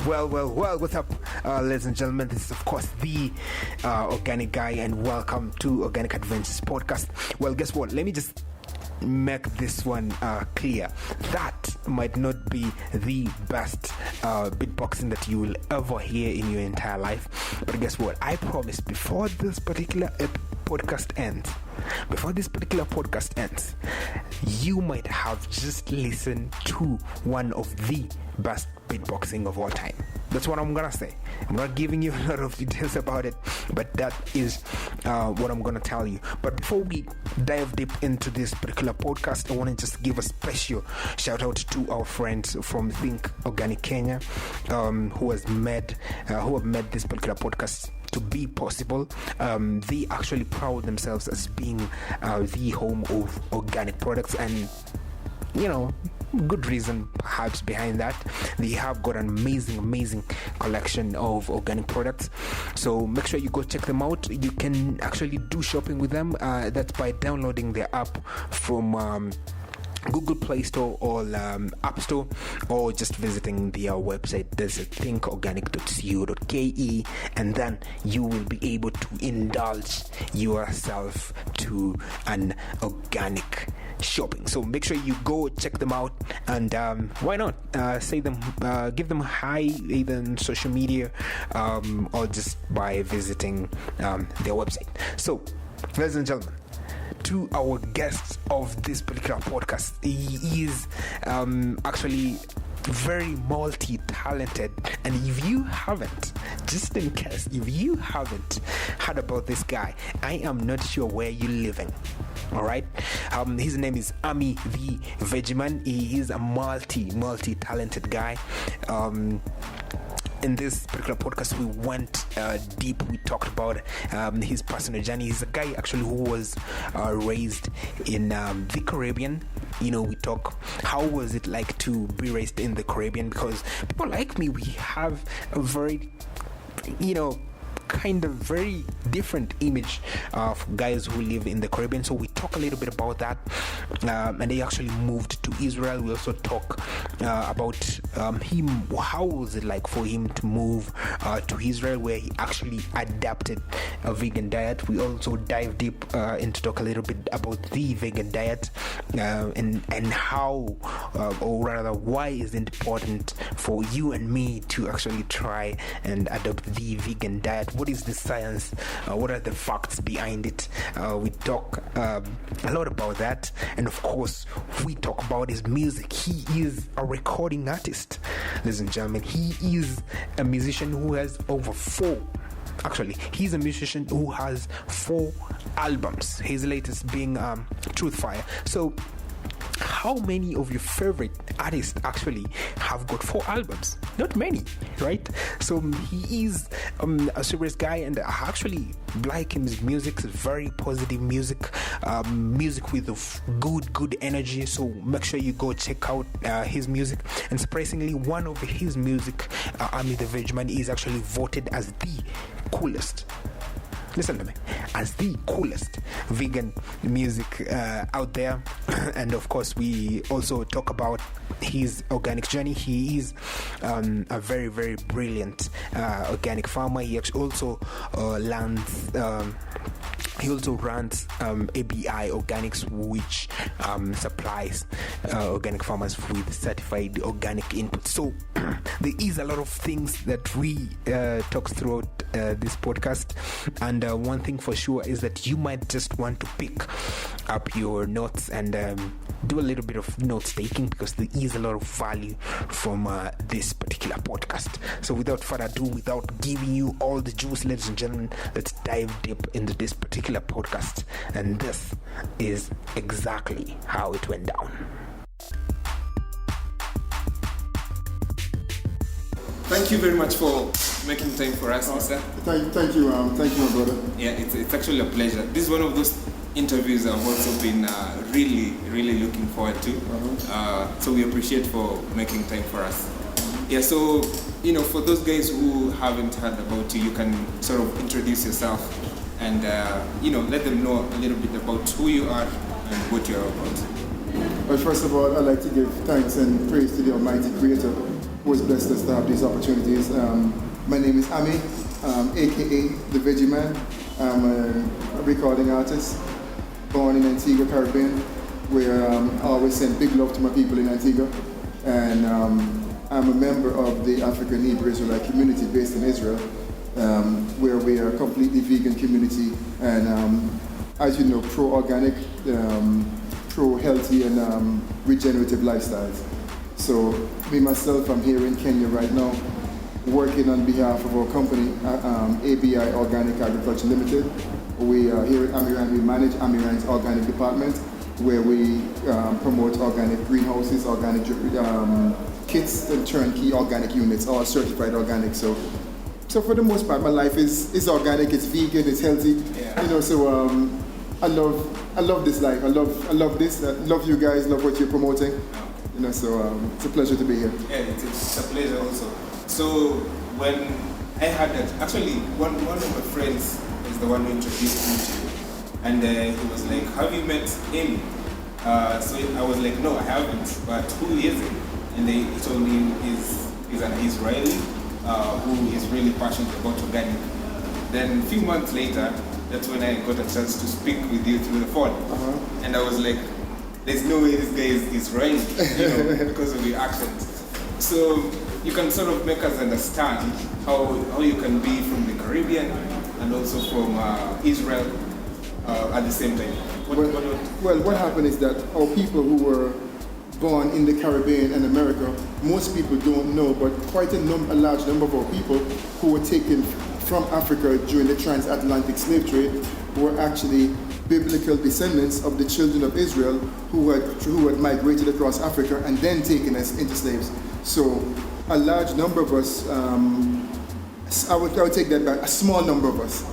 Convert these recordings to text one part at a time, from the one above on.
Well, what's up, ladies and gentlemen? This is, of course, the Organic Guy, and welcome to Organic Adventures Podcast. Well, guess what? Let me just make this one clear. That might not be the best beatboxing that you will ever hear in your entire life. But guess what? I promise before this particular podcast ends, you might have just listened to one of the best beatboxing of all time. That's what I'm gonna say. I'm not giving you a lot of details about it, but that is what I'm gonna tell you. But before we dive deep into this particular podcast, I want to just give a special shout out to our friends from Think Organic Kenya, who have made this particular podcast to be possible. They actually proud themselves as being the home of organic products, and good reason perhaps behind that. They have got an amazing collection of organic products, so make sure you go check them out. You can actually do shopping with them. That's by downloading their app from Google Play Store or App Store, or just visiting their website. There's a thinkorganic.co.ke, and then you will be able to indulge yourself to an organic shopping. So make sure you go check them out, and why not give them a hi either on social media or just by visiting their website. So, ladies and gentlemen, to our guest of this particular podcast, he is actually very multi-talented, and if you haven't heard about this guy, I am not sure where you're living. All right, his name is Ammi the Veggie Man. He is a multi-talented guy. In this particular podcast, we went deep. We talked about his personal journey. He's a guy actually who was raised in the Caribbean. We talk how was it like to be raised in the Caribbean, because people like me, we have a very kind of very different image of guys who live in the Caribbean. So we talk a little bit about that, and they actually moved to Israel. We also talk about him, how was it like for him to move to Israel, where he actually adapted a vegan diet. We also dive deep into talk a little bit about the vegan diet, and how, or rather why is it important for you and me to actually try and adopt the vegan diet. What is the science? What are the facts behind it? We talk a lot about that, and of course we talk about his music. He is a recording artist, ladies and gentlemen. He is a musician who has he's a musician who has 4 albums, his latest being Truth Fire. So how many of your favorite artists actually have got 4 albums? Not many, right? So he is a serious guy, and I actually like his music. It's very positive music, music with good energy. So make sure you go check out his music. And surprisingly, one of his music, Ammi the Veggie Man, is actually voted as the coolest. Listen to me, as the coolest vegan music out there. And of course, we also talk about his organic journey. He is a very brilliant organic farmer. He actually also runs ABI Organics, which supplies organic farmers with certified organic input. So there is a lot of things that we talk throughout this podcast, and one thing for sure is that you might just want to pick up your notes and do a little bit of notes taking, because there is a lot of value from this particular podcast. So without further ado, without giving you all the juice, ladies and gentlemen, let's dive deep into this particular podcast, and this is exactly how it went down. Thank you very much for making time for us, sir. Thank you, my brother. Yeah, it's actually a pleasure. This is one of those interviews I've also been really looking forward to. So we appreciate for making time for us. Yeah, so for those guys who haven't heard about you, you can sort of introduce yourself and let them know a little bit about who you are and what you are about. Well, first of all, I'd like to give thanks and praise to the Almighty Creator who has blessed us to have these opportunities. My name is Ammi, aka the Veggie Man. I'm a recording artist, born in Antigua, Caribbean, where I always send big love to my people in Antigua. And I'm a member of the African Hebrew Israelite community based in Israel, where we are a completely vegan community and, as you know, pro-organic, pro-healthy and regenerative lifestyles. So me, myself, I'm here in Kenya right now, working on behalf of our company, ABI Organic Agriculture Limited. We are here at Ammi, we manage Ammi's organic department, where we promote organic greenhouses, organic kits, and turnkey organic units, all certified organic. So for the most part, my life is organic, it's vegan, it's healthy. Yeah. You know, so I love this life. I love this. I love you guys. Love what you're promoting. You know, so it's a pleasure to be here. Yeah, it's a pleasure also. So when I had that, actually one of my friends is the one who introduced me to you, and he was like, "Have you met him?" So I was like, "No, I haven't. But who is he?" And he told me he's an Israeli who is really passionate about organic. Then a few months later, that's when I got a chance to speak with you through the phone, and I was like, "There's no way this guy is Israeli," you know, because of your accent. So you can sort of make us understand how you can be from the Caribbean and also from Israel at the same time. What happened is that our people who were born in the Caribbean and America, most people don't know, but quite a large number of our people who were taken from Africa during the transatlantic slave trade were actually biblical descendants of the children of Israel who had migrated across Africa and then taken us into slaves. So a large number of us, I would take that back, a small number of us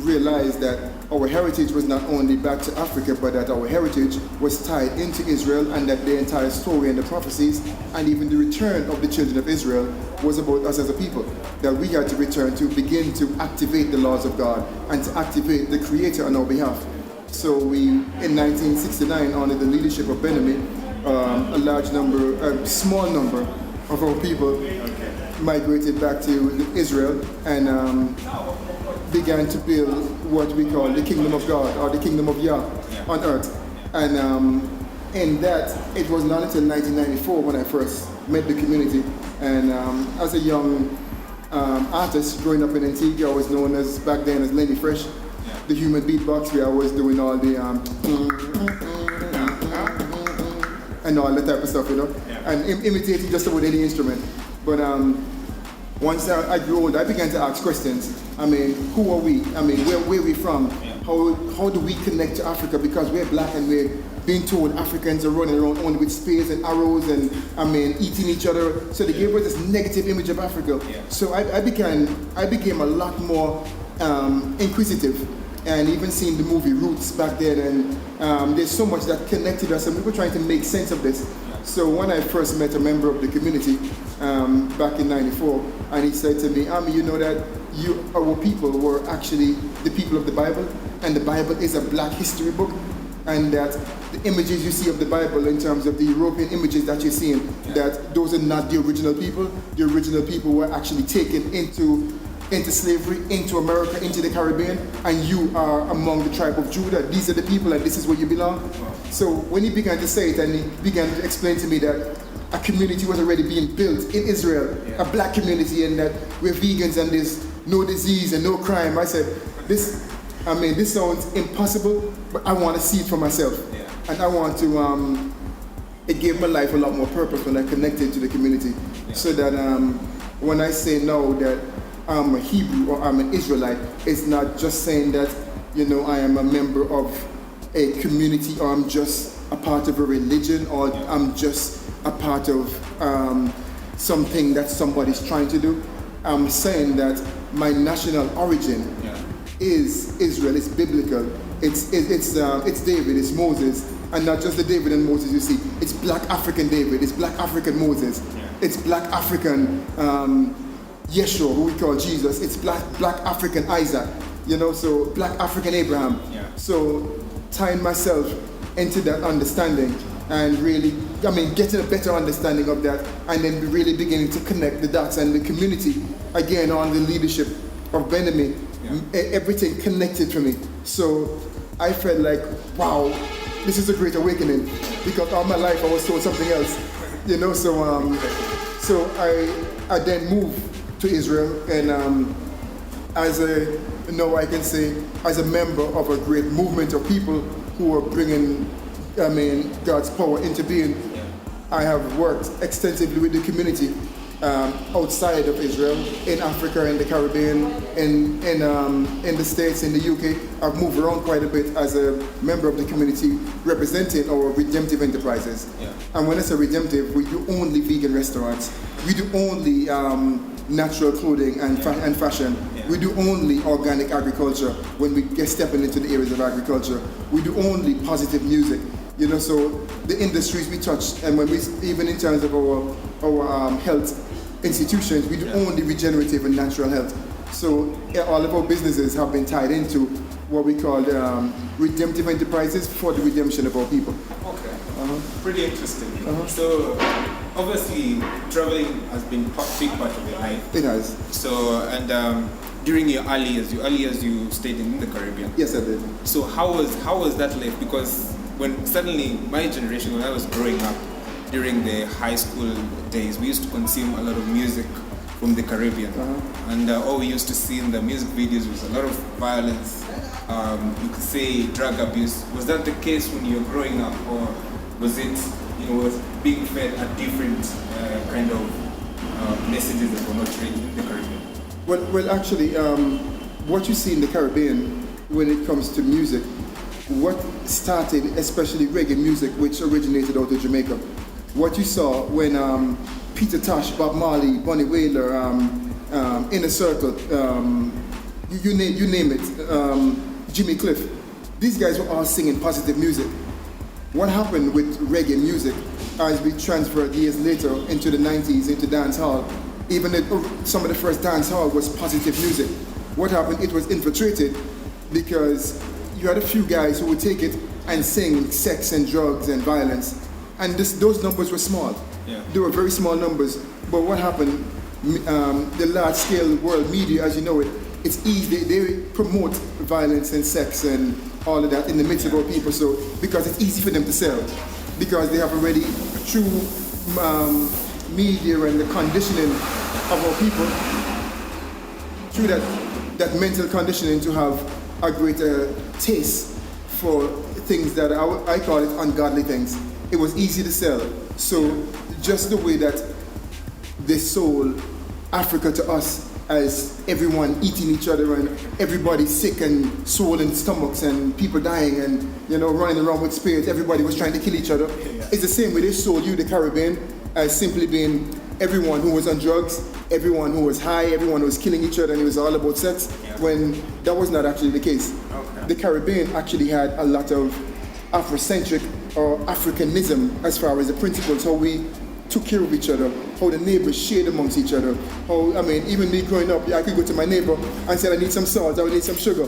realized that our heritage was not only back to Africa, but that our heritage was tied into Israel, and that the entire story and the prophecies and even the return of the children of Israel was about us as a people, that we had to return to begin to activate the laws of God and to activate the Creator on our behalf. So we, in 1969, under the leadership of Benjamin, a small number of our people migrated back to Israel and began to build what we call the kingdom of God, or the kingdom of Yah on earth. And in that, it was not until 1994 when I first met the community. And as a young artist growing up in Antigua, I was known as, back then, as Lenny Fresh, the human beatbox, where I was doing all the and all that type of stuff, you know, and imitating just about any instrument. But once I grew older, I began to ask questions. I mean, who are we? I mean, where are we from? How do we connect to Africa? Because we're black and we're being told Africans are running around only with spears and arrows and, I mean, eating each other. So they gave us this negative image of Africa. So I became a lot more inquisitive, and even seeing the movie Roots back then, and there's so much that connected us, and we were trying to make sense of this. So when I first met a member of the community back in '94, and he said to me, "Ammi, you know that our people were actually the people of the Bible, and the Bible is a black history book, and that the images you see of the Bible in terms of the European images that you're seeing, that those are not the original people. The original people were actually taken into slavery, into America, into the Caribbean, and you are among the tribe of Judah. These are the people, and this is where you belong." So when he began to say it, and he began to explain to me that a community was already being built in Israel, a black community, and that we're vegans and there's no disease and no crime, I said, this sounds impossible, but I want to see it for myself. And I want to, it gave my life a lot more purpose when I connected to the community. So that when I say now that I'm a Hebrew or I'm an Israelite, it's not just saying that, you know, I am a member of a community, or I'm just a part of a religion, or I'm just a part of something that somebody's trying to do. I'm saying that my national origin is Israel. It's biblical. It's David. It's Moses, and not just the David and Moses you see. It's Black African David. It's Black African Moses. It's Black African Yeshua, who we call Jesus. It's Black African Isaac. You know, so Black African Abraham. So tying myself into that understanding and really getting a better understanding of that, and then really beginning to connect the dots and the community, again, on the leadership of Benjamin, everything connected for me. So I felt like, wow, this is a great awakening, because all my life I was told something else, so I then moved to Israel, and I can say, as a member of a great movement of people who are bringing, God's power into being. I have worked extensively with the community outside of Israel, in Africa, in the Caribbean, in the States, in the UK. I've moved around quite a bit as a member of the community representing our redemptive enterprises. And when I say redemptive, we do only vegan restaurants. We do only natural clothing and fashion. We do only organic agriculture when we get stepping into the areas of agriculture. We do only positive music. So the industries we touch, and when we, even in terms of our health institutions, we do only regenerative and natural health. So all of our businesses have been tied into what we call redemptive enterprises for the redemption of our people. Okay, pretty interesting. So obviously traveling has been a big part of your life. It has. So, and during your early years you stayed in the Caribbean. Yes, I did. So how was that life? Because when suddenly my generation, when I was growing up during the high school days, we used to consume a lot of music from the Caribbean, and all we used to see in the music videos was a lot of violence. You could say drug abuse. Was that the case when you were growing up, or was it, was being fed a different kind of messages that were not read in the Caribbean? Well, actually, what you see in the Caribbean when it comes to music, what started, especially reggae music, which originated out of Jamaica, what you saw when Peter Tosh, Bob Marley, Bunny Wailer, Inner Circle, you name it, Jimmy Cliff, these guys were all singing positive music. What happened with reggae music as we transferred years later into the 90s, into dance hall, even some of the first dance hall was positive music. What happened? It was infiltrated because you had a few guys who would take it and sing sex and drugs and violence. And those numbers were small. They were very small numbers. But what happened, the large-scale world media, as you know it, it's easy. They promote violence and sex and all of that in the midst of our people. So, because it's easy for them to sell. Because they have already, through media and the conditioning of our people, through that mental conditioning to have a greater taste for things that I call it ungodly things. It was easy to sell. So just the way that they sold Africa to us as everyone eating each other and everybody sick and swollen stomachs and people dying and running around with spears, everybody was trying to kill each other. It's the same way they sold you the Caribbean as simply being everyone who was on drugs, everyone who was high, everyone who was killing each other, and it was all about sex, when that was not actually the case. The Caribbean actually had a lot of Afrocentric or Africanism as far as the principles, how we took care of each other, how the neighbors shared amongst each other. Even me growing up, I could go to my neighbor and say, I need some salt, I need some sugar.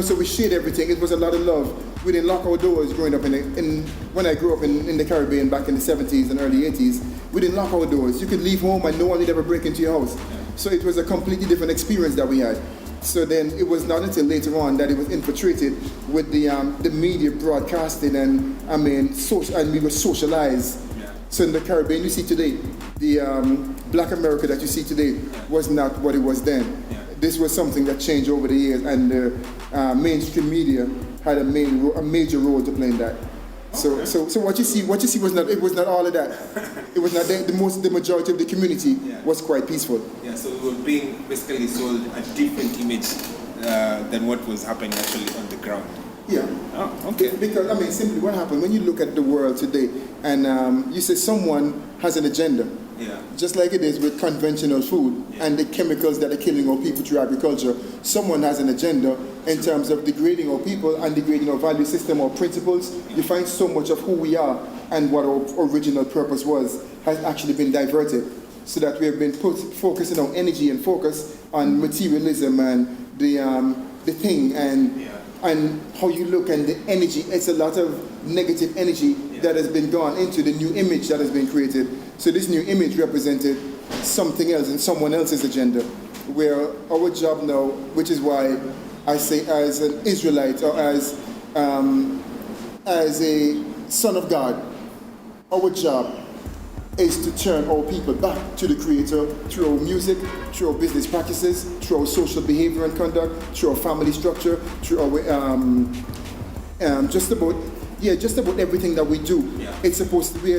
So we shared everything. It was a lot of love. We didn't lock our doors growing up when I grew up in the Caribbean back in the 70s and early 80s. We didn't lock our doors. You could leave home and no one would ever break into your house. So it was a completely different experience that we had. So then it was not until later on that it was infiltrated with the media broadcasting and we were socialized. So in the Caribbean you see today, the Black America that you see today was not what it was then. This was something that changed over the years, and the mainstream media had a major role to play in that. So what you see was not all of that. It was not the majority of the community was quite peaceful. So we were being basically sold a different image than what was happening actually on the ground. Because simply what happened when you look at the world today, and you say someone has an agenda. Just like it is with conventional food and the chemicals that are killing our people through agriculture, someone has an agenda in terms of degrading our people and degrading our value system or principles. You find so much of who we are and what our original purpose was has actually been diverted, so that we have been focusing our energy and focus on materialism and the thing and how you look and the energy. It's a lot of negative energy that has been gone into the new image that has been created. So this new image represented something else and someone else's agenda. Where our job now, which is why I say as an Israelite or as a son of God, our job is to turn our people back to the Creator through our music, through our business practices, through our social behavior and conduct, through our family structure, through our just about everything that we do. Yeah. It's supposed to be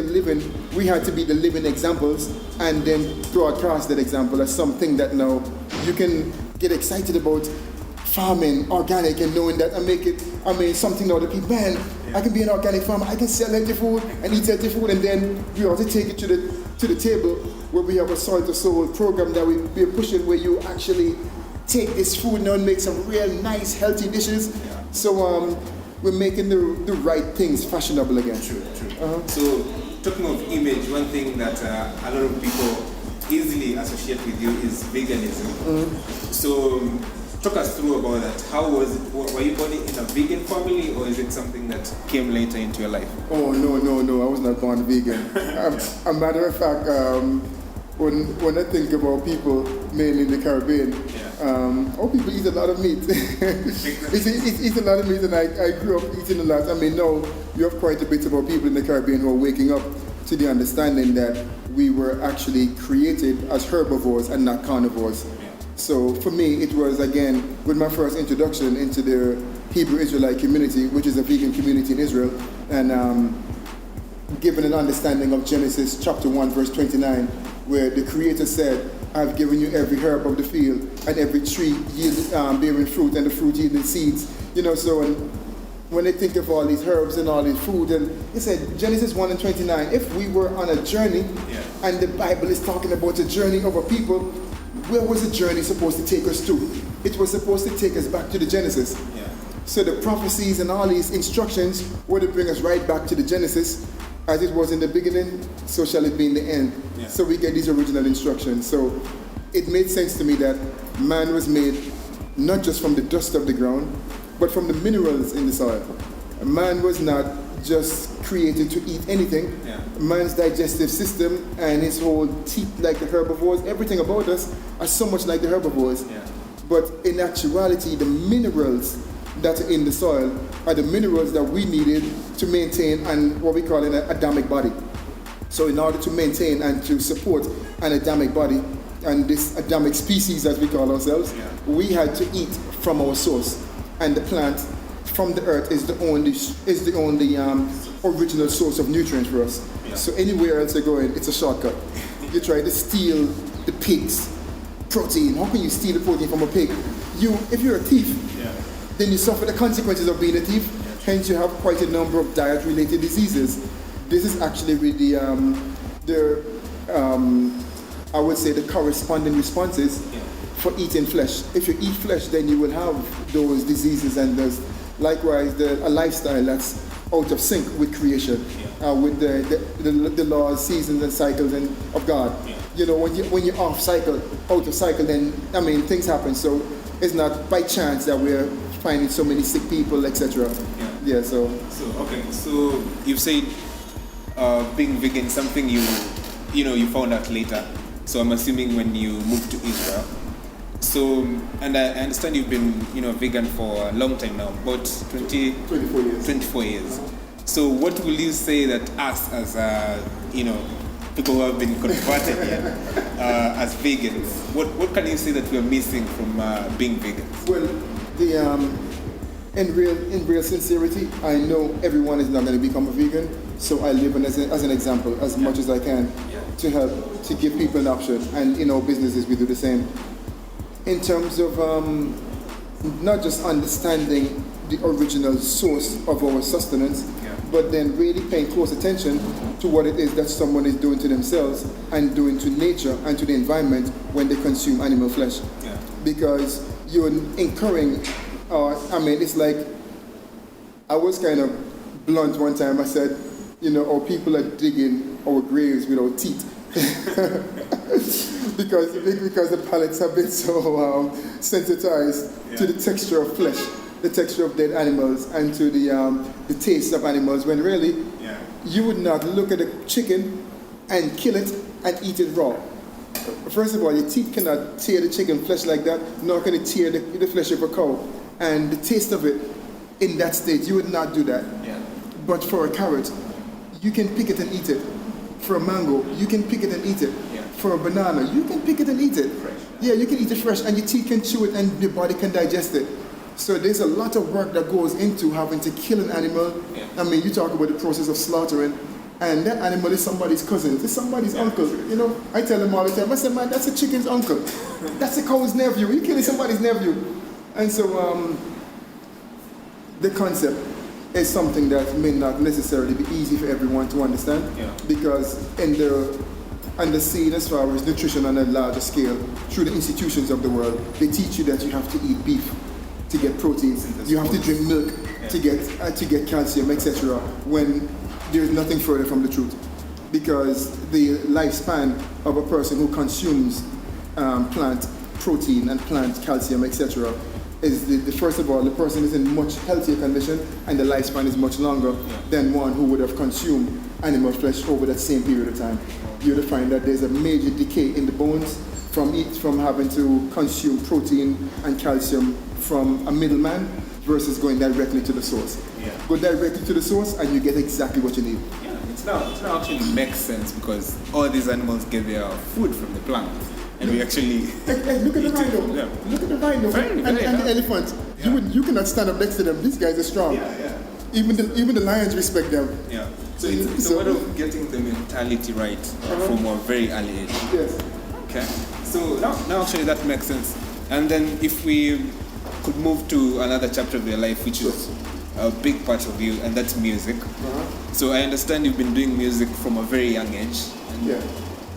we had to be the living examples and then broadcast that example as something that now you can get excited about farming, organic, and knowing that something now that people, man, I can be an organic farmer, I can sell healthy food and eat healthy food, and then we also take it to the table where we have a Soil to Soul program that we're pushing, where you actually take this food now and make some real nice healthy dishes. Yeah. So we're making the right things fashionable again. True. So talking of image, one thing that a lot of people easily associate with you is veganism. So talk us through about that. How was it? Were you born in a vegan family, or is it something that came later into your life? Oh, no, I was not born vegan. A matter of fact, when I think about people, mainly in the Caribbean, people eat a lot of meat. Eat a lot of meat, and I grew up eating a lot. Now you have quite a bit about people in the Caribbean who are waking up to the understanding that we were actually created as herbivores and not carnivores. So for me, it was, again, with my first introduction into the Hebrew Israelite community, which is a vegan community in Israel, and given an understanding of Genesis chapter 1, verse 29, where the Creator said, I've given you every herb of the field and every tree bearing fruit and the fruit yielding seeds. So when they think of all these herbs and all these food, and he said, Genesis 1 and 29, if we were on a journey, and the Bible is talking about a journey of a people, where was the journey supposed to take us to? It was supposed to take us back to the Genesis. So the prophecies and all these instructions were to bring us right back to the Genesis. As it was in the beginning, so shall it be in the end. So we get these original instructions. So it made sense to me that man was made not just from the dust of the ground, but from the minerals in the soil. Man was not just created to eat anything. Man's digestive system and his whole teeth, like the herbivores, everything about us are so much like the herbivores. But in actuality, the minerals that are in the soil are the minerals that we needed to maintain and what we call an Adamic body. So in order to maintain and to support an Adamic body and this Adamic species, as we call ourselves, we had to eat from our source. And the plant from the earth is the only original source of nutrients for us. So anywhere else you're going, it's a shortcut. You try to steal the pig's protein. How can you steal the protein from a pig? If you're a thief, then you suffer the consequences of being a thief. Hence, you have quite a number of diet-related diseases. This is actually really I would say, the corresponding responses for eating flesh. If you eat flesh, then you will have those diseases, and there's likewise a lifestyle that's out of sync with creation, with the laws, seasons, and cycles of God. When you're off cycle, out of cycle, then things happen. So it's not by chance that we're finding so many sick people, etc. So you've said being vegan, something you found out later. So I'm assuming when you moved to Israel. So, and I understand you've been, vegan for a long time now, about 24 years. 24 years. So what will you say that us as, people who have been converted here, as vegans, what can you say that we are missing from being vegans? Well, in real sincerity, I know everyone is not going to become a vegan, so I live as an example as much as I can to help, to give people an option. And in our businesses, we do the same. In terms of not just understanding the original source of our sustenance, but then really paying close attention to what it is that someone is doing to themselves and doing to nature and to the environment when they consume animal flesh. Because you're incurring, it's like, I was kind of blunt one time. I said, our people are digging our graves with our teeth. because the palates have been so sensitized to the texture of flesh. the texture of dead animals and to the taste of animals, when really you would not look at a chicken and kill it and eat it raw. First of all, your teeth cannot tear the chicken flesh like that, nor can it tear the flesh of a cow. And the taste of it in that state, you would not do that. Yeah. But for a carrot, you can pick it and eat it. For a mango, you can pick it and eat it. Yeah. For a banana, you can pick it and eat it. Fresh. Yeah, you can eat it fresh, and your teeth can chew it, and your body can digest it. So there's a lot of work that goes into having to kill an animal. Yeah. I mean, you talk about the process of slaughtering, and that animal is somebody's cousin, it's somebody's uncle. You know, I tell them all the time, I say, man, that's a chicken's uncle. That's a cow's nephew. You're killing somebody's nephew. And so the concept is something that may not necessarily be easy for everyone to understand, because in the scene, as far as nutrition on a larger scale, through the institutions of the world, they teach you that you have to eat beef to get protein, you have to drink milk to get calcium, etc. When there is nothing further from the truth, because the lifespan of a person who consumes plant protein and plant calcium, etc., is the first of all, the person is in much healthier condition, and the lifespan is much longer than one who would have consumed animal flesh over that same period of time. You'll find that there's a major decay in the bones from having to consume protein and calcium from a middleman versus going directly to the source. Go directly to the source and you get exactly what you need. Yeah, it's now actually makes sense, because all these animals get their food from the plant. And we actually look at the rhino. Yeah. Look at the rhino and the elephant. Yeah. You cannot stand up next to them. These guys are strong. Even the lions respect them. Yeah. So it's a matter of getting the mentality right from a very early age. Yes. Okay. So now actually that makes sense. And then if we could move to another chapter of your life, which is a big part of you, and that's music. So I understand you've been doing music from a very young age.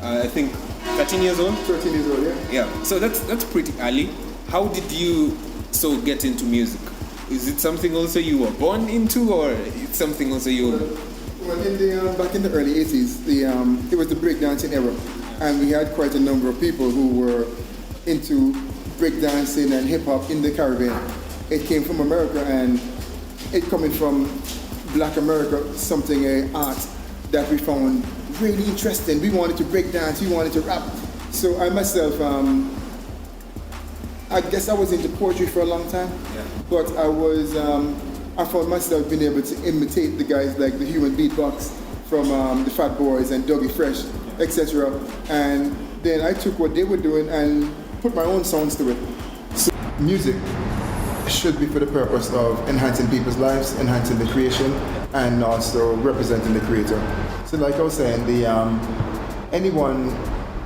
And I think 13 years old? 13 years old, Yeah, so that's pretty early. How did you get into music? Is it something also you were born into, or it's something also you... Well, back in the early 80s, it was the breakdancing era, and we had quite a number of people who were into breakdancing and hip-hop in the Caribbean. It came from America, and it coming from Black America, something, an art that we found really interesting. We wanted to break dance, we wanted to rap. So I myself, I guess I was into poetry for a long time, but I found myself being able to imitate the guys like the Human Beatbox from the Fat Boys and Dougie Fresh, etc. And then I took what they were doing and put my own sounds to it. So music should be for the purpose of enhancing people's lives, enhancing the creation, and also representing the creator. So like I was saying, anyone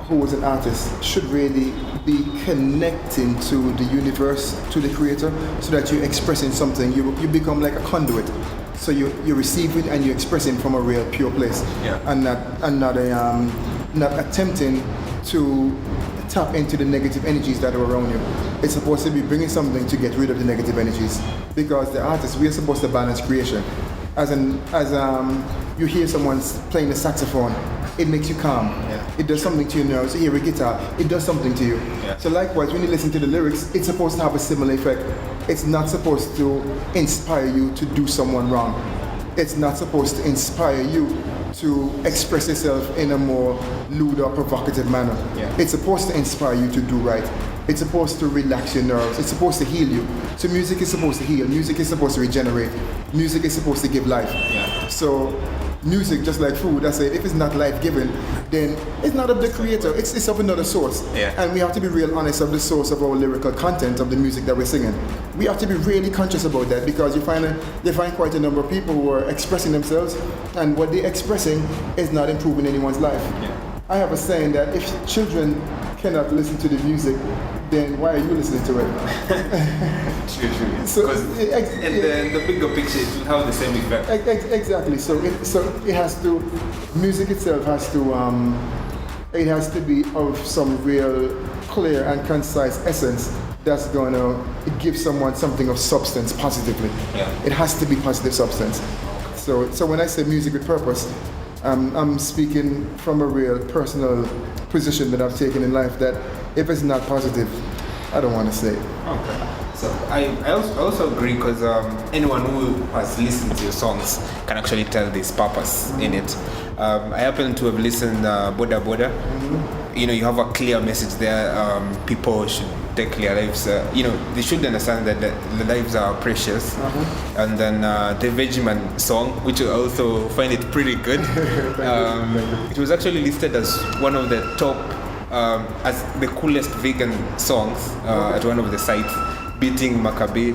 who is an artist should really be connecting to the universe, to the creator, so that you're expressing something. You become like a conduit. So you receive it and you express it from a real pure place, and not attempting to tap into the negative energies that are around you. It's supposed to be bringing something to get rid of the negative energies, because the artists, we are supposed to balance creation. As you hear someone playing the saxophone, it makes you calm. It does something to your nerves. You hear a guitar, it does something to you. So likewise, when you listen to the lyrics, it's supposed to have a similar effect. It's not supposed to inspire you to do someone wrong. It's not supposed to inspire you to express yourself in a more lewd or provocative manner. It's supposed to inspire you to do right. It's supposed to relax your nerves. It's supposed to heal you. So music is supposed to heal. Music is supposed to regenerate. Music is supposed to give life. So music, just like food, I say, if it's not life-giving, then it's not of the creator. It's of another source. And we have to be real honest of the source of our lyrical content of the music that we're singing. We have to be really conscious about that, because you find quite a number of people who are expressing themselves, and what they're expressing is not improving anyone's life. I have a saying that if children cannot listen to the music, then why are you listening to it? True. So, because in the bigger picture, it will have the same effect. Exactly. So it has to, music itself has to, it has to be of some real clear and concise essence that's going to give someone something of substance positively. It has to be positive substance. So when I say music with purpose, I'm speaking from a real personal position that I've taken in life, that if it's not positive, I don't want to say it. Okay. So I also agree because anyone who has listened to your songs can actually tell there's purpose in it. I happen to have listened Boda Boda. You know, you have a clear message there. People should take their lives. They should understand that the lives are precious. And then the Veggie Man song, which I also find it pretty good. It was actually listed as one of the top, as the coolest vegan songs at one of the sites, beating Maccabi,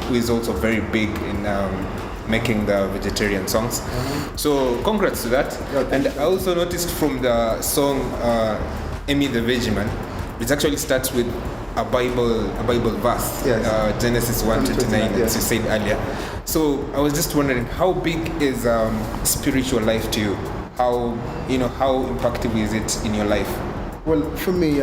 who is also very big in making the vegetarian songs. So congrats to that. And I also noticed from the song Ammi the Veggie Man, it actually starts with a Bible verse, Genesis 1:29, as you said earlier. So I was just wondering, how big is spiritual life to you? How impactful is it in your life? Well, for me,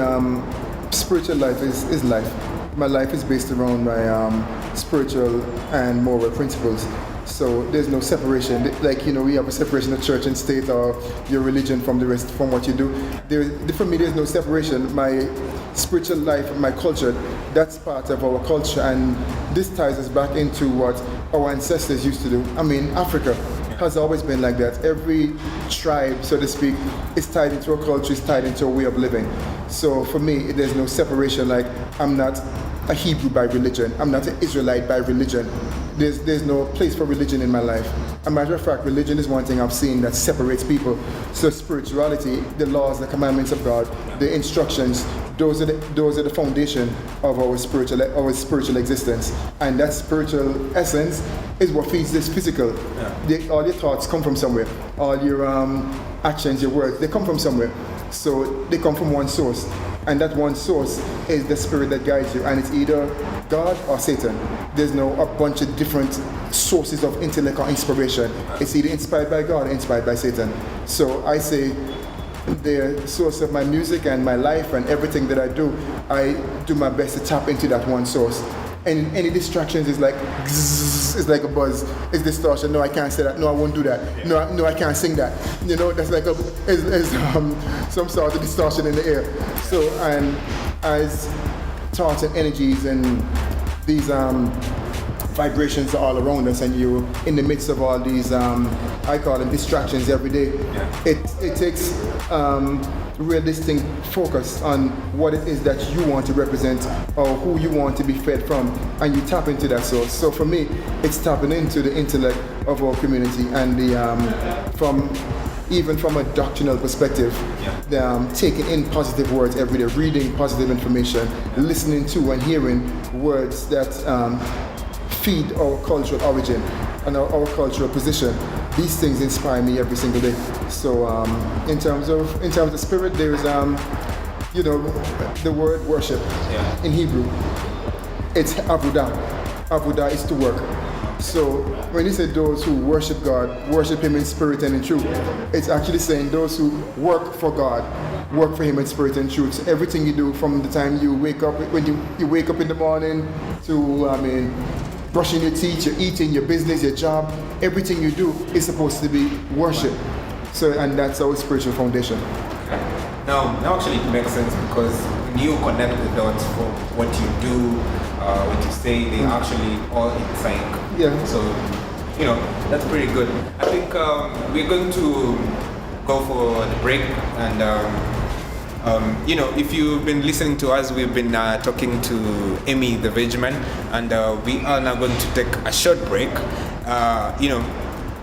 spiritual life is life. My life is based around my spiritual and moral principles. So there's no separation. Like, we have a separation of church and state, or your religion from the rest, from what you do. For me, there's no separation. My spiritual life, my culture, that's part of our culture, and this ties us back into what our ancestors used to do. I mean, Africa has always been like that. Every tribe, so to speak, is tied into a culture, is tied into a way of living. So for me, there's no separation. Like, I'm not a Hebrew by religion. I'm not an Israelite by religion. There's no place for religion in my life. As a matter of fact, religion is one thing I've seen that separates people. So spirituality, the laws, the commandments of God, the instructions, those are the foundation of our spiritual existence. And that spiritual essence is what feeds this physical. All your thoughts come from somewhere. All your actions, your words, they come from somewhere. So they come from one source. And that one source is the spirit that guides you, and it's either God or Satan. There's no a bunch of different sources of intellect or inspiration. It's either inspired by God or inspired by Satan. So I say the source of my music and my life and everything that I do my best to tap into that one source. And any distractions is like zzz, it's like a buzz, it's distortion. No, I can't say that. No, I won't do that. No, I can't sing that. That's like some sort of distortion in the air. So, and as thoughts and energies and these vibrations are all around us, and you're in the midst of all these I call them distractions every day. It takes realistic focus on what it is that you want to represent or who you want to be fed from, and you tap into that source. So for me, it's tapping into the intellect of our community, and even from a doctrinal perspective, taking in positive words every day, reading positive information, listening to and hearing words that feed our cultural origin and our cultural position. These things inspire me every single day. So in terms of spirit, there's the word worship in Hebrew. It's avodah. Avodah is to work. So when you say those who worship God, worship Him in spirit and in truth, it's actually saying those who work for God, work for Him in spirit and truth. So everything you do, from the time you wake up, when you wake up in the morning, to brushing your teeth, your eating, your business, your job, everything you do is supposed to be worship. So, and that's our spiritual foundation. Now actually it makes sense, because when you connect the dots for what you do, what you say, they actually all in sync. Yeah. So, that's pretty good. I think we're going to go for the break, and if you've been listening to us, we've been talking to Ammi the Veggie Man, and we are now going to take a short break.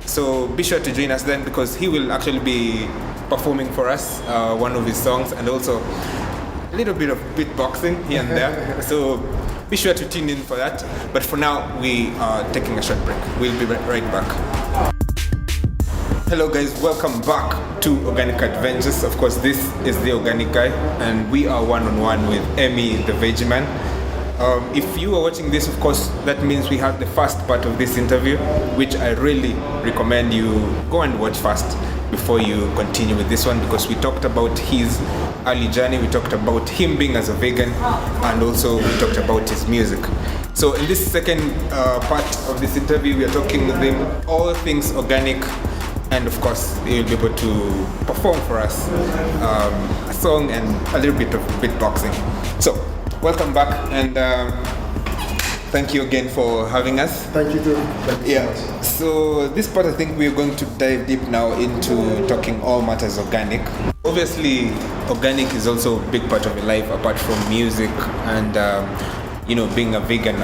So be sure to join us then, because he will actually be performing for us one of his songs, and also a little bit of beatboxing here and there. So be sure to tune in for that. But for now, we are taking a short break. We'll be right back. Hello guys, welcome back to Organic Adventures. Of course, this is the Organic Guy, and we are one-on-one with Ammi the Veggie Man. If you are watching this, of course, that means we have the first part of this interview, which I really recommend you go and watch first before you continue with this one, because we talked about his early journey, we talked about him being as a vegan, and also we talked about his music. So in this second part of this interview, we are talking with him all things organic, and of course he'll be able to perform for us a song and a little bit of beatboxing. So welcome back, and thank you again for having us. Thank you too. Thank you so much. So this part, I think we're going to dive deep now into talking all matters organic. Obviously, organic is also a big part of your life, apart from music and being a vegan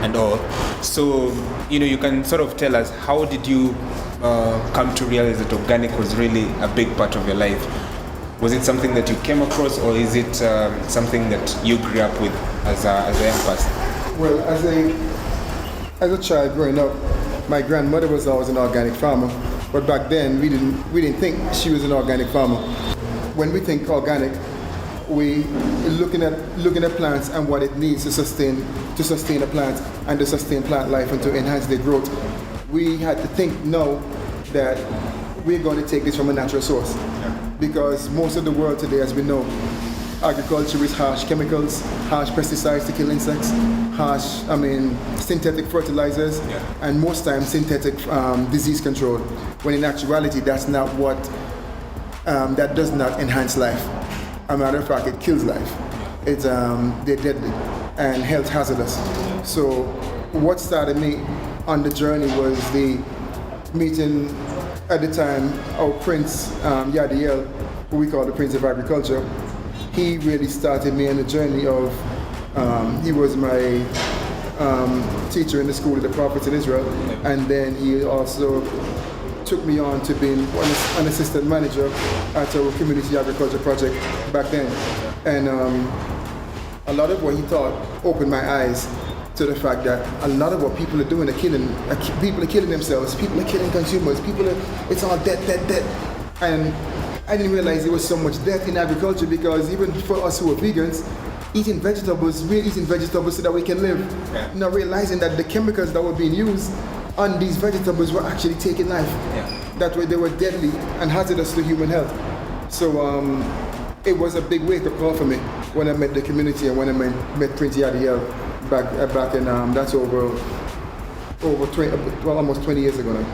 and all. So you can sort of tell us, how did you come to realize that organic was really a big part of your life? Was it something that you came across, or is it something that you grew up with as a young person? Well, as a child growing up, my grandmother was always an organic farmer, but back then we didn't think she was an organic farmer. When we think organic, we looking at plants and what it needs to sustain a plant and to sustain plant life and to enhance their growth. We had to think now that we're going to take this from a natural source, because most of the world today, as we know, agriculture is harsh chemicals, harsh pesticides to kill insects, synthetic fertilizers, and most times synthetic disease control, when in actuality that's not what, that does not enhance life. As a matter of fact, it kills life. It's they're deadly and health hazardous. So what started me on the journey was the meeting at the time our Prince Yadiel, who we call the Prince of Agriculture. He really started me on the journey of, he was my teacher in the school of the prophets in Israel, and then he also took me on to being an assistant manager at our community agriculture project back then. And a lot of what he taught opened my eyes to the fact that a lot of what people are doing people are killing themselves, people are killing consumers, it's all death. And I didn't realize there was so much death in agriculture, because even for us who are vegans, we're eating vegetables so that we can live. Not realizing that the chemicals that were being used on these vegetables were actually taking life. That way they were deadly and hazardous to human health. So it was a big wake-up call for me when I met the community and when I met Prince Yadiel back in, that's over 20, almost 20 years ago now.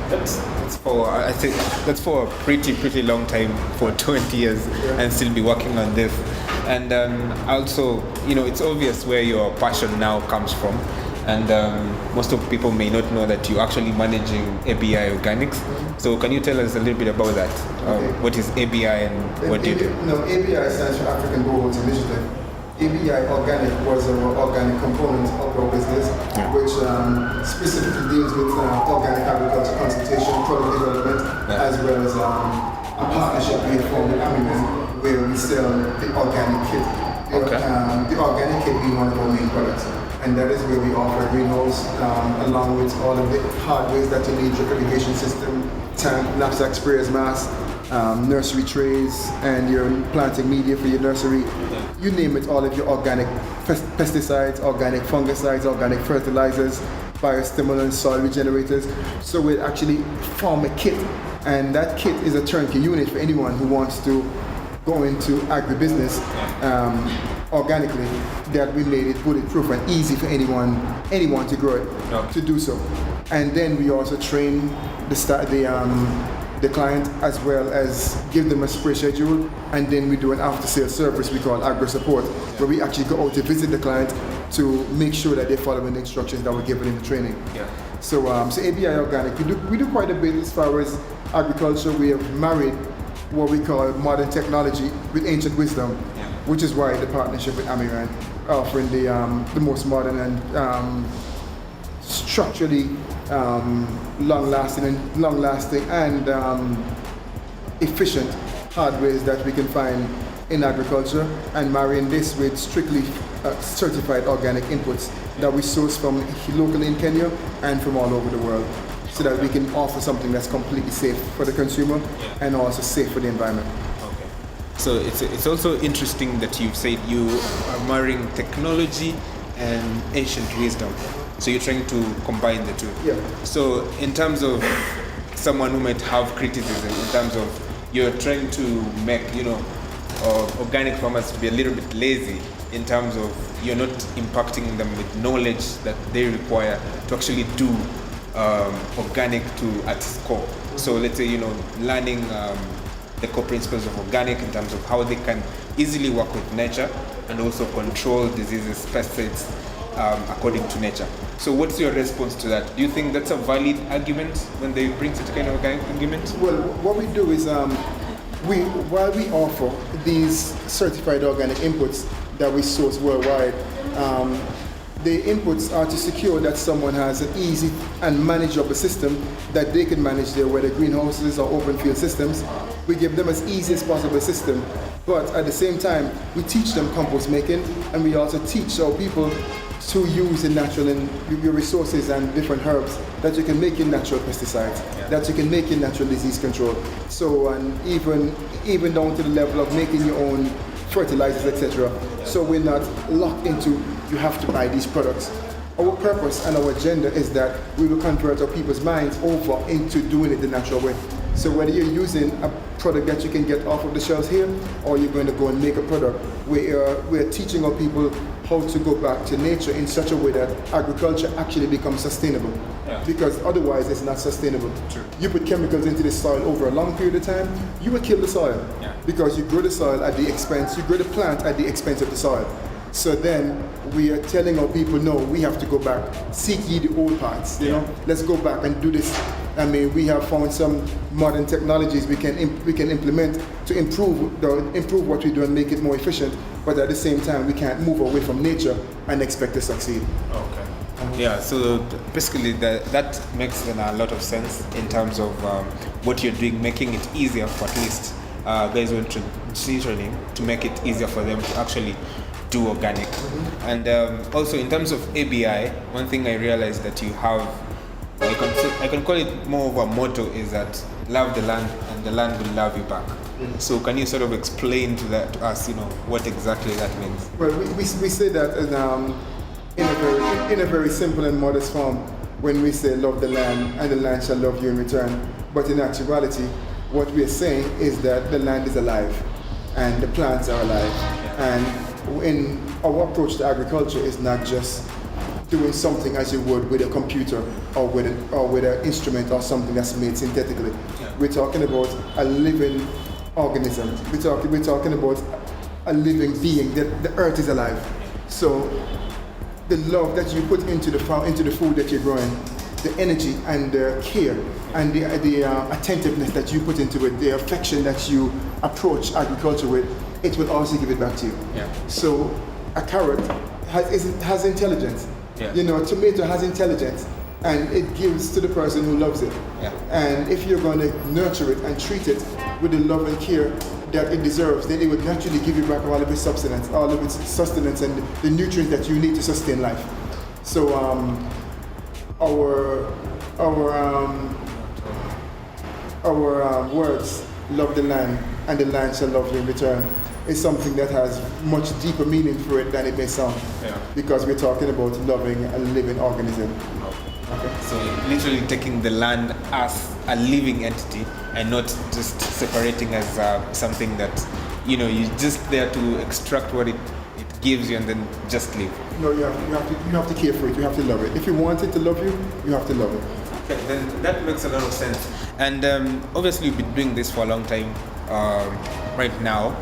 That's for a pretty long time, for 20 years, and still be working on this. And also, it's obvious where your passion now comes from. And most of people may not know that you're actually managing ABI Organics. So can you tell us a little bit about that? What is ABI and what do you do? No, ABI stands for African Boreholes Initiative. ABI Organic was our organic component of our business, which specifically deals with organic agriculture consultation, product development, as well as a partnership we have formed with Ammi, where we sell the organic kit. The organic kit being one of our main products. And that is where we offer greenhouse, along with all of the hardware that you need, drip irrigation system, tank, knapsack sprayers, mask, nursery trays, and your planting media for your nursery. You name it, all of your organic pesticides, organic fungicides, organic fertilizers, biostimulants, soil regenerators. So we actually form a kit, and that kit is a turnkey unit for anyone who wants to go into agribusiness organically, that we made it bulletproof and easy for anyone to grow it, to do so. And then we also train the client, as well as give them a spray schedule, and then we do an after-sales service we call agro support, where we actually go out to visit the client to make sure that they're following the instructions that we're given in the training. So ABI Organic, we do quite a bit as far as agriculture. We have married what we call modern technology with ancient wisdom, which is why the partnership with Ammi, offering the most modern and structurally long-lasting and efficient hardwares that we can find in agriculture, and marrying this with strictly certified organic inputs that we source from locally in Kenya and from all over the world, so that we can offer something that's completely safe for the consumer and also safe for the environment. So it's also interesting that you've said you are marrying technology and ancient wisdom. So you're trying to combine the two. So in terms of someone who might have criticism, in terms of you're trying to make, organic farmers be a little bit lazy, in terms of you're not impacting them with knowledge that they require to actually do organic at its core. So let's say, learning the core principles of organic in terms of how they can easily work with nature and also control diseases, pesticides, according to nature. So what's your response to that? Do you think that's a valid argument when they bring such kind of organic argument? Well, what we do is while we offer these certified organic inputs that we source worldwide, the inputs are to secure that someone has an easy and manageable system that they can manage their whether greenhouses or open field systems. We give them as easy as possible system, but at the same time we teach them compost making, and we also teach our people to use the natural and your resources and different herbs that you can make in natural pesticides, that you can make in natural disease control. So, and even down to the level of making your own fertilizers, etc. So we're not locked into you have to buy these products. Our purpose and our agenda is that we will convert our people's minds over into doing it the natural way. So whether you're using a product that you can get off of the shelves here, or you're going to go and make a product, we're teaching our people how to go back to nature in such a way that agriculture actually becomes sustainable. Because otherwise it's not sustainable. True. You put chemicals into the soil over a long period of time, you will kill the soil. Because you grow the soil at the expense, you grow the plant at the expense of the soil. So then we are telling our people, no, we have to go back, seek ye the old paths, you know, let's go back and do this. I mean, we have found some modern technologies we can implement to improve what we do and make it more efficient, but at the same time we can't move away from nature and expect to succeed. Okay. Yeah, so basically that makes a lot of sense in terms of what you're doing, making it easier for at least guys who are transitioning, to make it easier for them to actually do organic. And also in terms of ABI, one thing I realized that you have, I can call it more of a motto, is that love the land and the land will love you back. So can you sort of explain to us, what exactly that means? Well, we say that in a very simple and modest form when we say love the land and the land shall love you in return. But in actuality, what we are saying is that the land is alive and the plants are alive. And in our approach to agriculture is not just doing something as you would with a computer or with an instrument or something that's made synthetically. We're talking about a living organism. We're talking about a living being. The earth is alive. So the love that you put into the food that you're growing, the energy and the care and the attentiveness that you put into it, the affection that you approach agriculture with, it will also give it back to you. So a carrot has intelligence. A tomato has intelligence, and it gives to the person who loves it. And if you're going to nurture it and treat it with the love and care that it deserves, then it would naturally give you back all of its substance, all of its sustenance and the nutrients that you need to sustain life. So our words, love the land and the land shall love you in return, is something that has much deeper meaning for it than it may sound. Because we're talking about loving a living organism. Okay. So literally taking the land as a living entity and not just separating as something that you're just there to extract what it gives you and then just live. No, you have to care for it. You have to love it. If you want it to love you, you have to love it. Okay, then that makes a lot of sense. And obviously you've been doing this for a long time. Right now,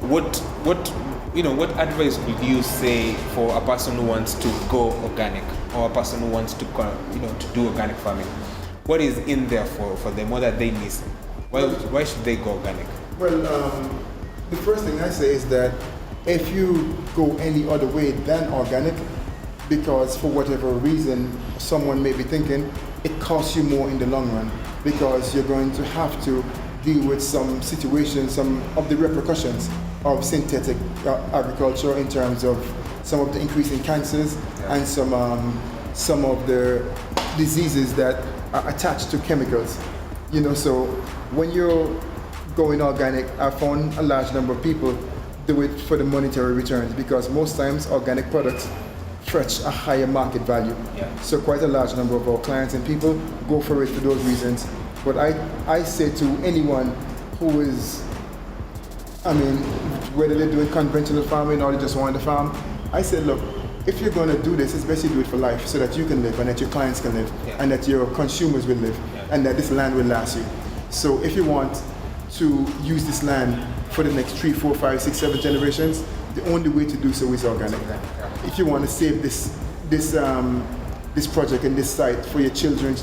what advice would you say for a person who wants to go organic, or a person who wants to to do organic farming? What is in there for them? What are they missing? Why should they go organic? Well, the first thing I say is that if you go any other way than organic, because for whatever reason someone may be thinking, it costs you more in the long run, because you're going to have to deal with some situations, some of the repercussions of synthetic agriculture in terms of some of the increasing cancers and some of the diseases that are attached to chemicals. So when you're going organic, I found a large number of people do it for the monetary returns, because most times organic products fetch a higher market value. So quite a large number of our clients and people go for it for those reasons. But I say to anyone who is, whether they're doing conventional farming or they just want to farm, I say, look, if you're going to do this, it's best you do it for life, so that you can live and that your clients can live and that your consumers will live and that this land will last you. So if you want to use this land for the next 3, 4, 5, 6, 7 generations, the only way to do so is organic. if you want to save this project and this site for your children,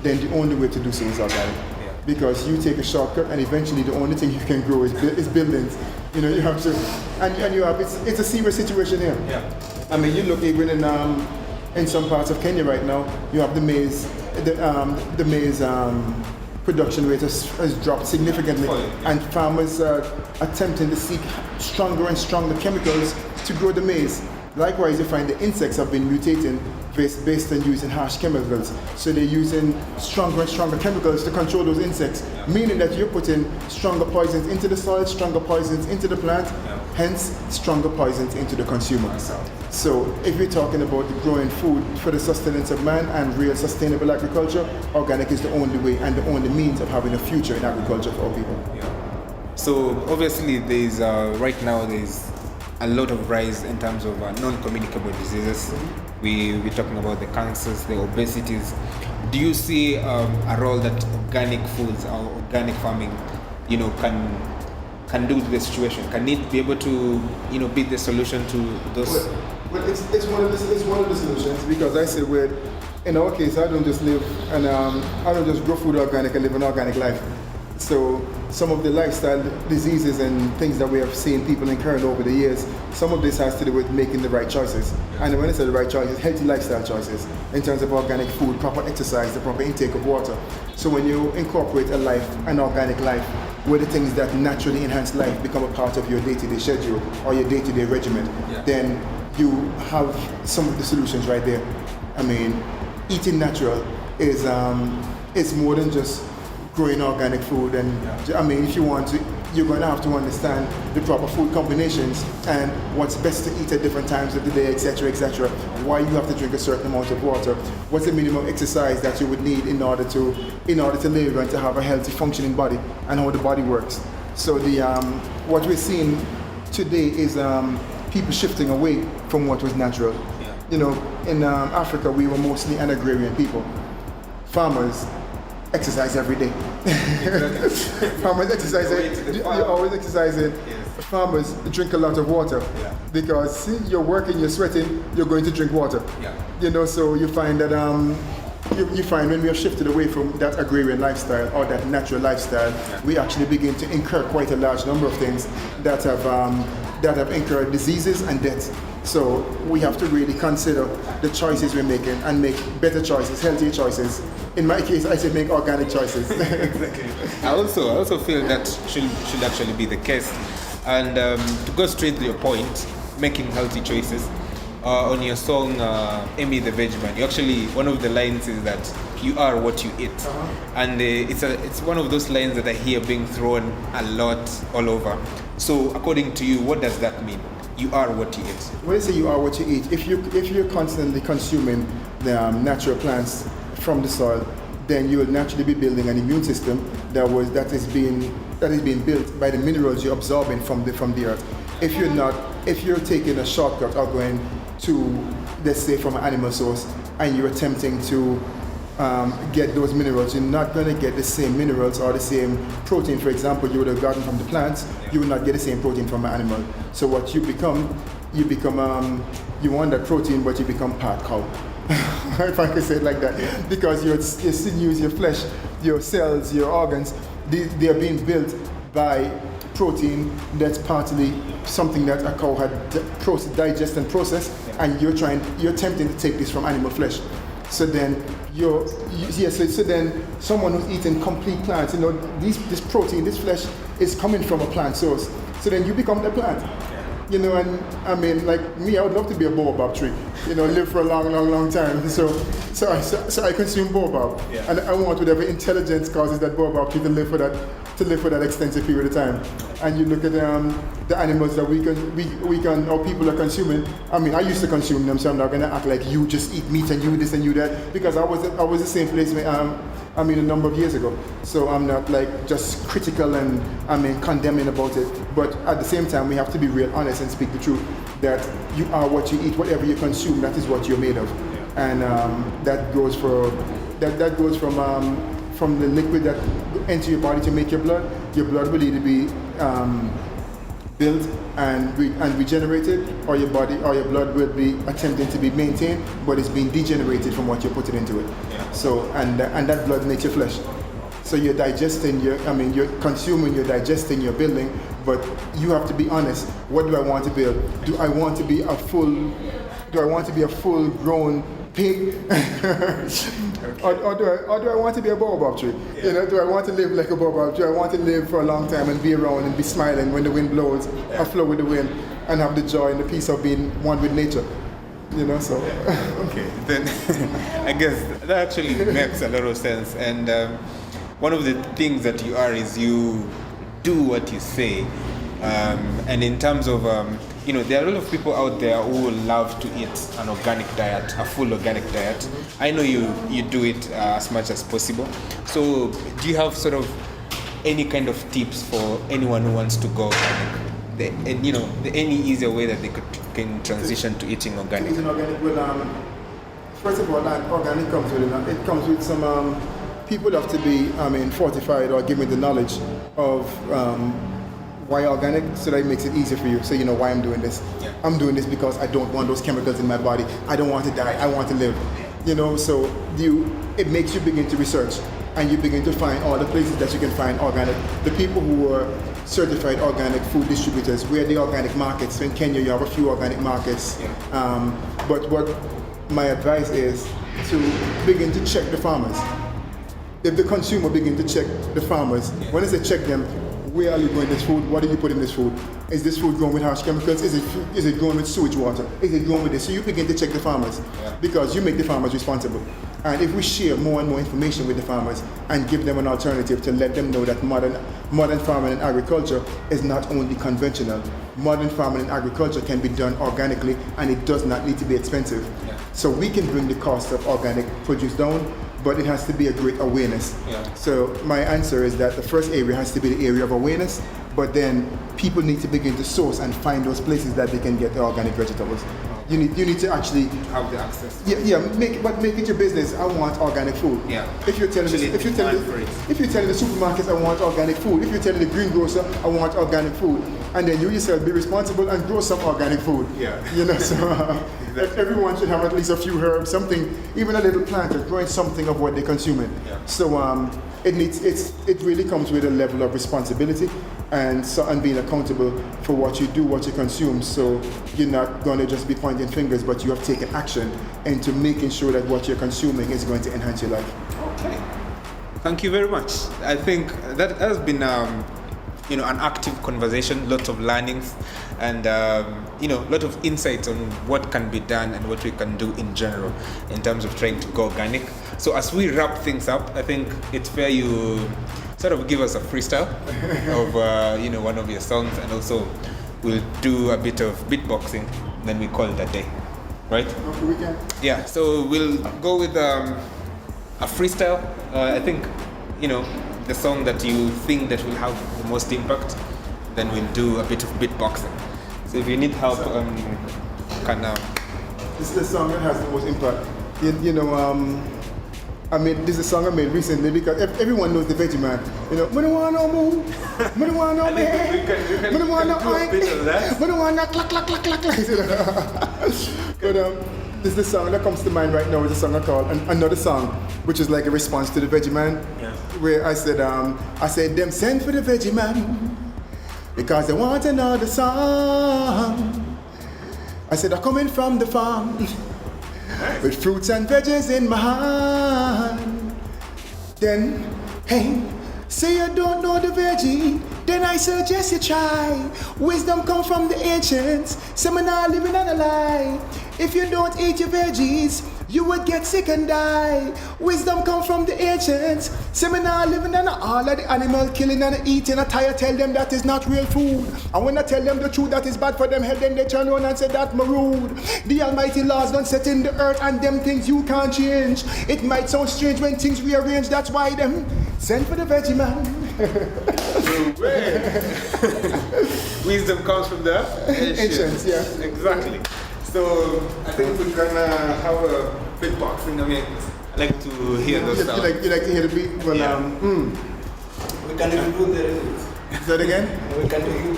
then the only way to do so is organic. Yeah. Because you take a shortcut, and eventually the only thing you can grow is buildings. You know, you have to, and you have it's a serious situation here. Yeah. I mean, you look even in some parts of Kenya right now, you have the maize production rate has dropped significantly, and farmers are attempting to seek stronger and stronger chemicals to grow the maize. Likewise, you find the insects have been mutating based on using harsh chemicals. So they're using stronger and stronger chemicals to control those insects, meaning that you're putting stronger poisons into the soil, stronger poisons into the plant, hence stronger poisons into the consumer. So if we're talking about growing food for the sustenance of man and real sustainable agriculture, organic is the only way and the only means of having a future in agriculture for all people. Yeah. So obviously there's right now there's a lot of rise in terms of non-communicable diseases. We're talking about the cancers, the obesities. Do you see a role that organic foods or organic farming, you know, can do to the situation? Can it be able to, you know, be the solution to those? Well, it's one of the solutions, because I say in our case, I don't just live and I don't just grow food organic and live an organic life. So some of the lifestyle diseases and things that we have seen people incurring over the years, some of this has to do with making the right choices. And when I say the right choices, healthy lifestyle choices in terms of organic food, proper exercise, the proper intake of water. So when you incorporate an organic life, where the things that naturally enhance life become a part of your day-to-day schedule or your day-to-day regimen, then you have some of the solutions right there. I mean, eating natural is more than just growing organic food, and I mean, if you want to, you're going to have to understand the proper food combinations and what's best to eat at different times of the day, etc., etc. Why you have to drink a certain amount of water, what's the minimum exercise that you would need in order to live and to have a healthy, functioning body, and how the body works. So what we're seeing today is people shifting away from what was natural. You know, in Africa, we were mostly an agrarian people. Farmers exercise every day. Farmers exercise. You're always exercising. Yes. Farmers drink a lot of water because you're working, you're sweating, you're going to drink water. You know, so you find that you find when we have shifted away from that agrarian lifestyle or that natural lifestyle, we actually begin to incur quite a large number of things that have incurred diseases and deaths. So we have to really consider the choices we're making and make better choices, healthier choices. In my case, I say make organic choices. Exactly. I also feel that should actually be the case. And to go straight to your point, making healthy choices. On your song, Ammi the Veggie Man, you actually, one of the lines is that you are what you eat. And it's one of those lines that I hear being thrown a lot all over. So according to you, what does that mean? You are what you eat. When I say you are what you eat, if you're constantly consuming the natural plants from the soil, then you will naturally be building an immune system that is being built by the minerals you're absorbing from the earth. If you're taking a shortcut or going to, let's say, from an animal source, and you're attempting to get those minerals, you're not going to get the same minerals or the same protein, for example, you would have gotten from the plants. You will not get the same protein from an animal. So what you become, you want that protein, but you become part cow. If I could say it like that, because your sinews, your flesh, your cells, your organs, they are being built by protein that's partly something that a cow had digest and processed, and you're attempting to take this from animal flesh. So then so then someone who's eating complete plants, you know, this protein, this flesh is coming from a plant source. So then you become the plant. You know, and I mean, like me, I would love to be a baobab tree, you know, live for a long time. So I consume baobab, and I want whatever intelligence causes that baobab tree to live for that extensive period of time. And you look at the animals that we can or people are consuming. I mean, I used to consume them, so I'm not gonna act like you just eat meat and you this and you that, because I was the same place a number of years ago. So I'm not like just critical and condemning about it. But at the same time, we have to be real honest and speak the truth, that you are what you eat. Whatever you consume, that is what you're made of. And that goes from the liquid that enter your body to make your blood. Your blood will either be built and regenerated, or your body or your blood will be attempting to be maintained, but it's being degenerated from what you're putting into it. Yeah. So and that blood makes your flesh. So you're digesting you're consuming, you're digesting, you're building, but you have to be honest. What do I want to build? Do I want to be a full grown pig? or do I want to be a baobab tree? Yeah. You know, do I want to live like a baobab tree? I want to live for a long time and be around and be smiling when the wind blows, or flow with the wind, and have the joy and the peace of being one with nature. You know, so. Okay, then I guess that actually makes a lot of sense. And one of the things that you are is you do what you say. And in terms of, there are a lot of people out there who love to eat an organic diet, a full organic diet. I know you do it as much as possible. So do you have sort of any kind of tips for anyone who wants to go organic? Any easier way that they can transition to eating organic? Eating organic will, first of all, organic comes with some, people have to be, fortified or given the knowledge of why organic, so that it makes it easier for you. So you know why I'm doing this. Yeah. I'm doing this because I don't want those chemicals in my body. I don't want to die. I want to live. You know, so it makes you begin to research, and you begin to find all the places that you can find organic. The people who are certified organic food distributors, where the organic markets. So in Kenya, you have a few organic markets. Yeah. But what my advice is to begin to check the farmers. If the consumer begin to check the farmers, when I say check them, where are you growing this food? What do you put in this food? Is this food grown with harsh chemicals? Is it grown with sewage water? Is it grown with this? So you begin to check the farmers, because you make the farmers responsible. And if we share more and more information with the farmers and give them an alternative to let them know that modern farming and agriculture is not only conventional. Modern farming and agriculture can be done organically, and it does not need to be expensive. Yeah. So we can bring the cost of organic produce down, but it has to be a great awareness. Yeah. So my answer is that the first area has to be the area of awareness, but then people need to begin to source and find those places that they can get the organic vegetables. You need to actually Have the access. make it your business. I want organic food. Yeah. If you're telling the supermarkets, I want organic food. If you're telling the greengrocer, I want organic food, and then you yourself be responsible and grow some organic food. Yeah. You know, so everyone should have at least a few herbs, something, even a little plant, or growing something of what they're consuming. Yeah. So it really comes with a level of responsibility and being accountable for what you do, what you consume. So you're not going to just be pointing fingers, but you have taken action into making sure that what you're consuming is going to enhance your life. Okay. Thank you very much. I think that has been an active conversation, lots of learnings, and a lot of insights on what can be done and what we can do in general in terms of trying to go organic. So as we wrap things up, I think it's fair you sort of give us a freestyle of one of your songs, and also we'll do a bit of beatboxing, then we call it a day, right? Okay, we can. Yeah. So we'll go with a freestyle. I think the song that you think that will have the most impact, then we'll do a bit of beatboxing. So if you need help, This is the song that has the most impact. This is a song I made recently because everyone knows the Veggie man. I don't want no move, I don't want no man, I don't want no oink, I don't want no clack, clack, clack, clack, clack. But this is the song that comes to mind right now. Is a song I call Another Song, which is like a response to the Veggie man. Yeah. Where I said, them send for the Veggie man because they want another song. I said, I'm coming from the farm with fruits and veggies in my hand. Then, hey, say you don't know the veggie, then I suggest you try. Wisdom come from the ancients, some are not living on a lie. If you don't eat your veggies, you would get sick and die. Wisdom come from the ancients, some are not living on all of the animal killing and eating. I tell them that is not real food. And when I tell them the truth that is bad for them head, then they turn around and say that my rude. The almighty laws don't set in the earth, and them things you can't change. It might sound strange when things rearrange, that's why them send for the Veggie man. Wisdom comes from the ancients, yeah. Exactly. So I think we're gonna have a beatboxing. I like to hear those sounds. You like to hear the beat? Well, Yeah. We can even do the Say it again. We can do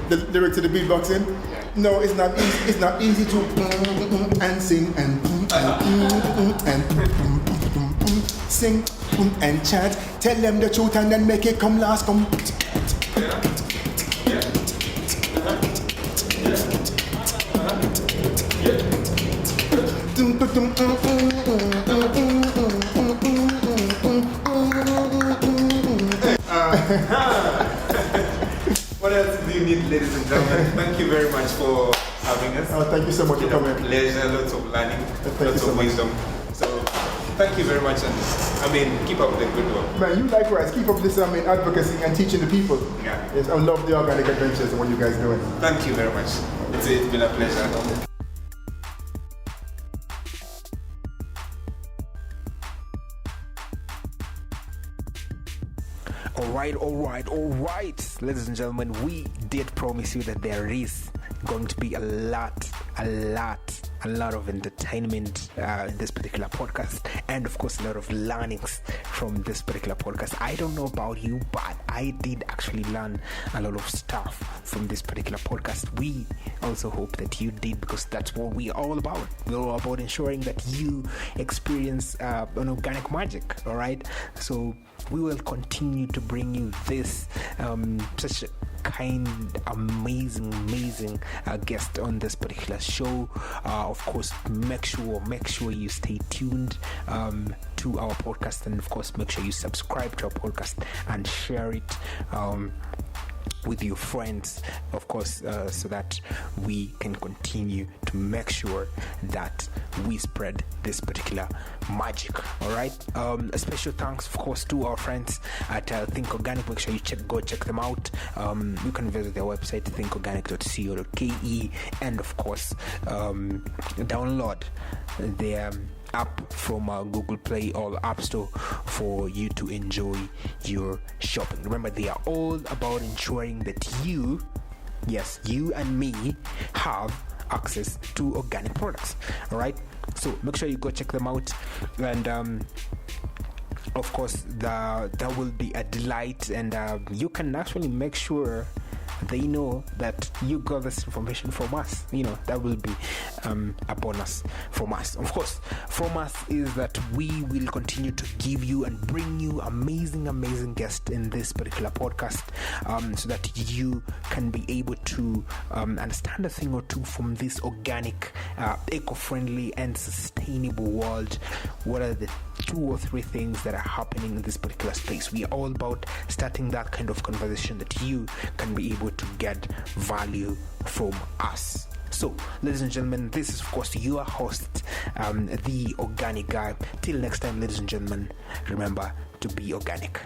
The lyric to the beatboxing? No, it's not easy. It's not easy to and sing and sing and chant. Tell them the truth and then make it come last. Come. What else do you need, ladies and gentlemen? Thank you very much for having us. Thank you so much for coming. Pleasure, lots of learning, lots of wisdom. So, thank you very much, and keep up the good work. Man, you likewise keep up this advocacy and teaching the people. Yeah. Yes, I love the organic adventures and what you guys doing. Thank you very much. It's been a pleasure. All right, ladies and gentlemen, we did promise you that there is going to be a lot of entertainment in this particular podcast, and of course a lot of learnings from this particular podcast. I don't know about you, but I did actually learn a lot of stuff from this particular podcast. We also hope that you did, because that's what we're all about. We're all about ensuring that you experience an organic magic. All right, so we will continue to bring you this such a amazing guest on this particular show. Of course, make sure you stay tuned to our podcast, and of course make sure you subscribe to our podcast and share it with your friends, of course, so that we can continue to make sure that we spread this particular magic. All right, a special thanks, of course, to our friends at Think Organic. Make sure you go check them out. You can visit their website, thinkorganic.co.ke, and of course download their app from Google Play or App Store for you to enjoy your shopping. Remember, they are all about ensuring that you and me have access to organic products. All right, so make sure you go check them out, and of course that will be a delight, and you can actually make sure they know that you got this information from us. That will be a bonus from us. Of course, from us is that we will continue to give you and bring you amazing guests in this particular podcast, so that you can be able to understand a thing or two from this organic, eco-friendly and sustainable world. What are the 2 or 3 things that are happening in this particular space? We are all about starting that kind of conversation that you can be able to get value from us. So, ladies and gentlemen, this is of course your host, the organic guy. Till next time, ladies and gentlemen, remember to be organic.